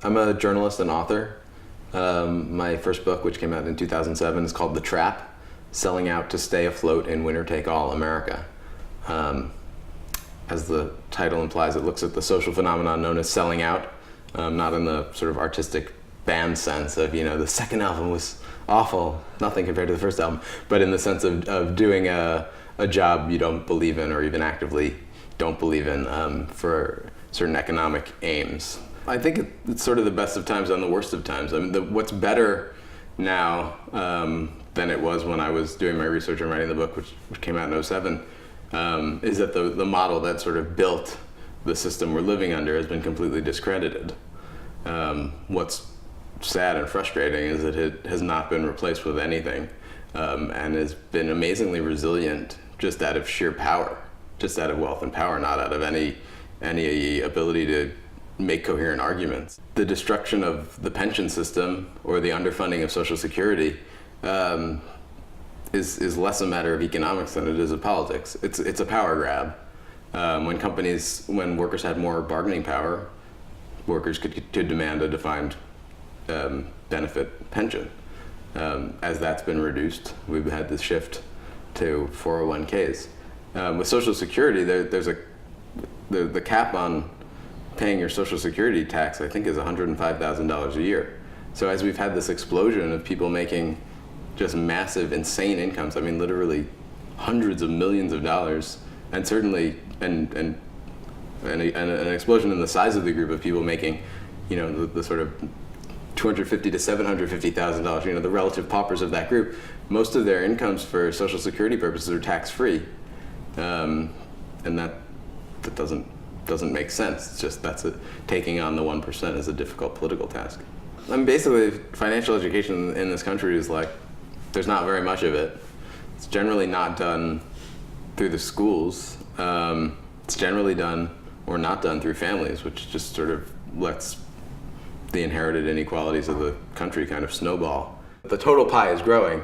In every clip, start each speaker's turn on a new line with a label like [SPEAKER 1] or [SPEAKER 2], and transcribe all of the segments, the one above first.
[SPEAKER 1] I'm a journalist and author. My first book, which came out in 2007, is called The Trap: Selling Out to Stay Afloat in Winner-Take-All America. As the title implies, it looks at the social phenomenon known as selling out, not in the sort of artistic band sense of, the second album was awful, nothing compared to the first album, but in the sense of doing a job you don't believe in or even actively don't believe in for certain economic aims. I think it's sort of the best of times and the worst of times. I mean, what's better now than it was when I was doing my research and writing the book, which came out in 2007, is that the model that sort of built the system we're living under has been completely discredited. What's sad and frustrating is that it has not been replaced with anything, and has been amazingly resilient just out of sheer power, just out of wealth and power, not out of any ability to make coherent arguments. The destruction of the pension system or the underfunding of Social Security is less a matter of economics than it is of politics. It's a power grab. When workers had more bargaining power, workers could demand a defined benefit pension. As that's been reduced, we've had this shift to 401ks. With Social Security, there's the cap on paying your Social Security tax, I think, is $105,000 a year. So as we've had this explosion of people making just massive, insane incomes, I mean, literally hundreds of millions of dollars, and certainly an explosion in the size of the group of people making, the sort of $250,000 to $750,000, the relative paupers of that group, most of their incomes for Social Security purposes are tax-free, and that doesn't make sense. It's just taking on the 1% is a difficult political task. I mean, basically, financial education in this country is like, there's not very much of it. It's generally not done through the schools. It's generally done or not done through families, which just sort of lets the inherited inequalities of the country kind of snowball. The total pie is growing.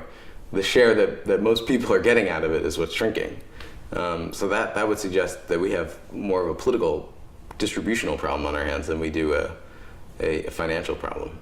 [SPEAKER 1] The share that most people are getting out of it is what's shrinking. So that would suggest that we have more of a political distributional problem on our hands than we do a financial problem.